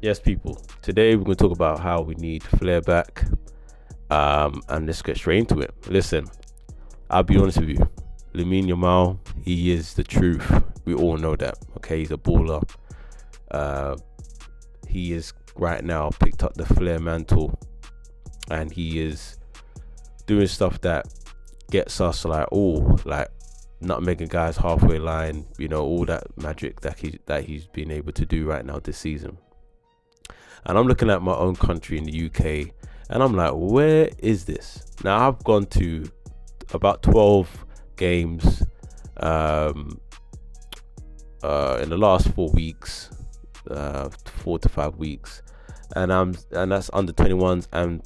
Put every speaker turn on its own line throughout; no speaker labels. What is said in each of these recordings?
Yes, people. Today we're going to talk about how we need Flair back. And let's get straight into it. Listen, I'll be honest with you. Lamine Yamal, he is the truth. We all know that. Okay, he's a baller. Uh, he is right now picked up the Flair mantle, and he is doing stuff that gets us like nutmegging guys halfway line. You know, all that magic that he's been able to do right now this season. And I'm looking at my own country in the UK, and I'm like, where is this? Now, I've gone to about 12 games um, in the last 4 weeks, 4 to 5 weeks, and that's under 21s and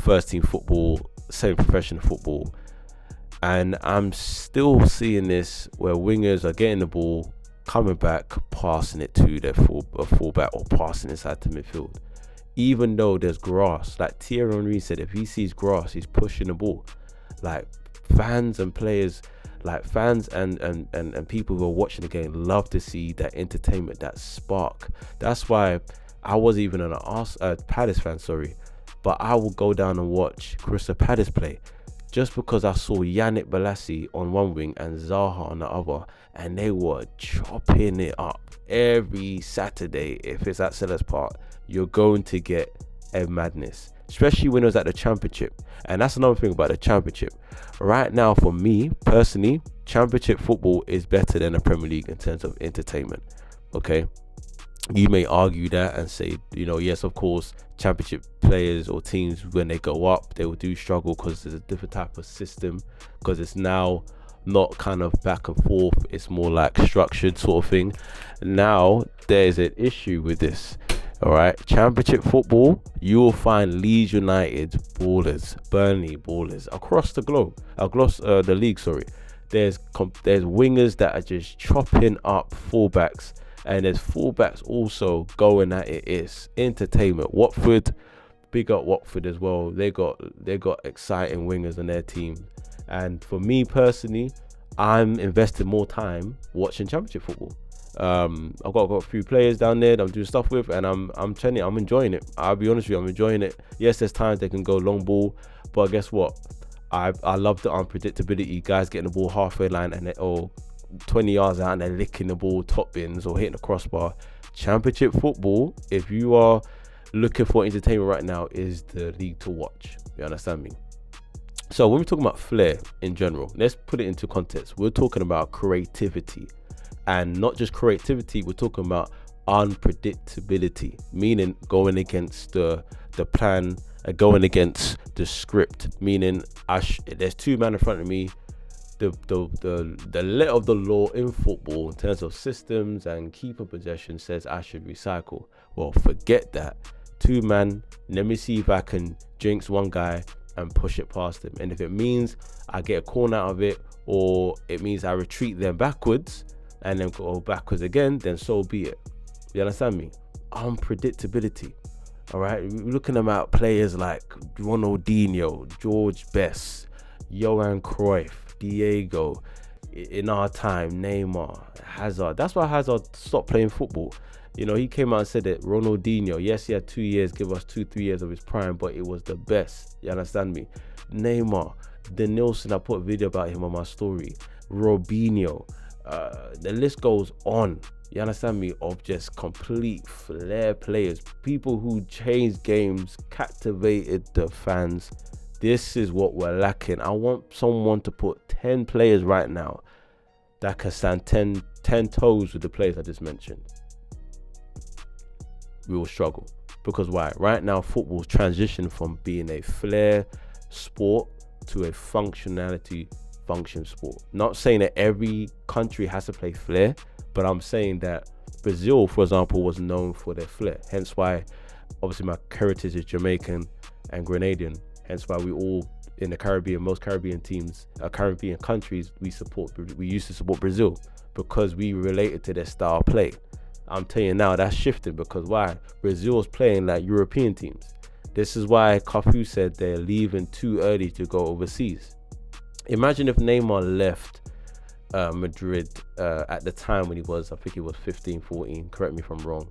first team football, same professional football, and I'm still seeing this where wingers are getting the ball, coming back, passing it to their fullback or passing inside to midfield. Even though there's grass, like Thierry Henry said, if he sees grass, he's pushing the ball. Like fans and players, like fans and people who are watching the game love to see that entertainment, that spark. That's why I wasn't even an Palace fan, sorry, but I will go down and watch Crystal Palace play just because I saw Yannick Bolasie on one wing and Zaha on the other, and they were chopping it up every Saturday. If it's at Sellers Park, you're going to get a madness, especially when it was at the Championship. And that's another thing about the Championship. Right now, for me personally, Championship football is better than the Premier League in terms of entertainment. Okay, you may argue that and say, yes, of course, Championship players or teams, when they go up, they will do struggle because there's a different type of system, because it's now not kind of back and forth, it's more like structured sort of thing. Now there's an issue with this. All right, Championship football, you will find Leeds United ballers, Burnley ballers across the globe, across the league. Sorry, there's wingers that are just chopping up fullbacks, and there's fullbacks also going at it. It's entertainment. Watford, big up Watford as well. They got exciting wingers on their team, and for me personally, I'm investing more time watching Championship football. I've got a few players down there that I'm doing stuff with, and I'm telling you, I'm enjoying it. I'll be honest with you, I'm enjoying it. Yes, there's times they can go long ball, but guess what? I love the unpredictability. Guys getting the ball halfway line and 20 yards out and they're licking the ball top bins or hitting the crossbar. Championship football, if you are looking for entertainment right now, is the league to watch. You understand me? So when we're talking about flair in general, let's put it into context. We're talking about creativity. And not just creativity, we're talking about unpredictability, meaning going against the plan, going against the script, meaning there's two men in front of me. The letter of the law in football in terms of systems and keeper possession says I should recycle. Well, forget that. Two man, let me see if I can jinx one guy and push it past him. And if it means I get a corner out of it, or it means I retreat them backwards and then go backwards again, then so be it. You understand me? Unpredictability. All right, we're looking about players like Ronaldinho, George Best, Johan Cruyff, Diego, in our time, Neymar, Hazard. That's why Hazard stopped playing football. He came out and said that Ronaldinho, yes, he had 2 years, give us 2-3 years of his prime, but it was the best. You understand me? Neymar, Denilson, I put a video about him on my story. Robinho, the list goes on. You understand me? Of just complete flair players, people who changed games, captivated the fans. This is what we're lacking. I want someone to put 10 players right now that can stand 10 toes with the players I just mentioned. We will struggle. Because why? Right now, football's transitioned from being a flair sport to a function sport. Not saying that every country has to play flair, but I'm saying that Brazil, for example, was known for their flair. Hence why, obviously, my heritage is Jamaican and Grenadian. Hence why we all in the Caribbean, most Caribbean teams, Caribbean countries, we used to support Brazil because we related to their style of play. I'm telling you now, that's shifting because why? Brazil's playing like European teams. This is why Cafu said they're leaving too early to go overseas. Imagine if Neymar left Madrid at the time when I think he was 15, 14, correct me if I'm wrong.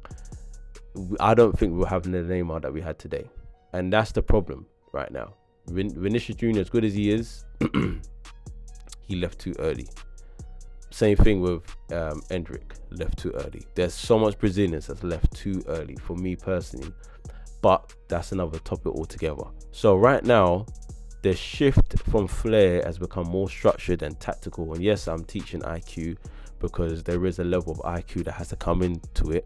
I don't think we'll have the Neymar that we had today, and that's the problem right now. Vinicius Junior, as good as he is, he left too early. Same thing with Endrick, left too early. There's so much Brazilians that's left too early for me personally, but that's another topic altogether. So right now, the shift from Flair has become more structured and tactical. And yes, I'm teaching IQ because there is a level of IQ that has to come into it,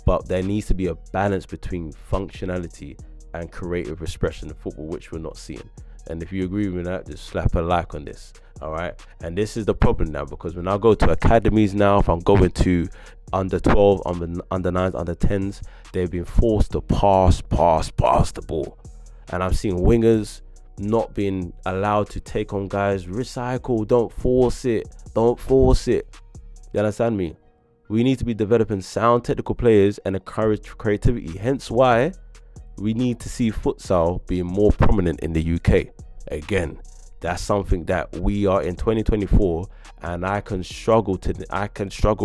but there needs to be a balance between functionality and creative expression in football, which we're not seeing. And if you agree with that, just slap a like on this. All right. And this is the problem now, because when I go to academies now, if I'm going to under 12, under 9s, under 10s, they've been forced to pass the ball. And I'm seeing wingers not being allowed to take on guys. Recycle, don't force it. You understand me? We need to be developing sound technical players and encourage creativity. Hence why we need to see futsal being more prominent in the UK. Again, that's something that we are in 2024, and I can struggle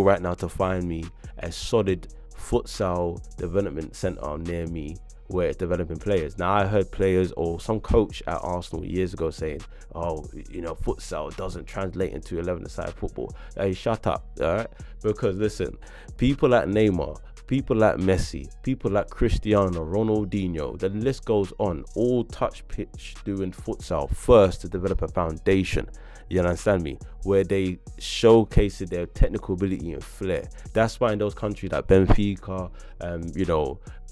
right now to find me a solid futsal development center near me where it's developing players. Now, I heard players or some coach at Arsenal years ago saying, futsal doesn't translate into 11-a-side football. Hey, shut up, all right? Because listen, people like Neymar, people like Messi, people like Cristiano, Ronaldinho, the list goes on, all touch pitch doing futsal first to develop a foundation. You understand me? Where they showcase their technical ability and flair. That's why in those countries like Benfica,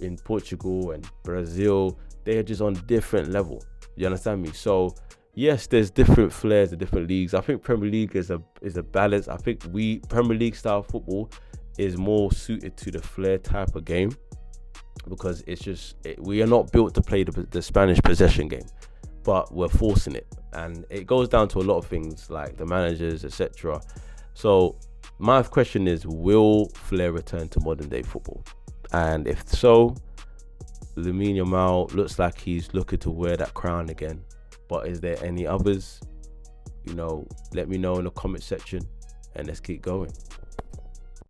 in Portugal and Brazil, they're just on different level. You understand me? So yes, there's different flares in different leagues. I think Premier League is a balance. I think Premier League style football is more suited to the flair type of game, because we are not built to play the Spanish possession game, but we're forcing it, and it goes down to a lot of things like the managers, etc. So my question is, will Flair return to modern day football? And if so, Lamine Yamal looks like he's looking to wear that crown again, but is there any others? Let me know in the comment section, and let's keep going.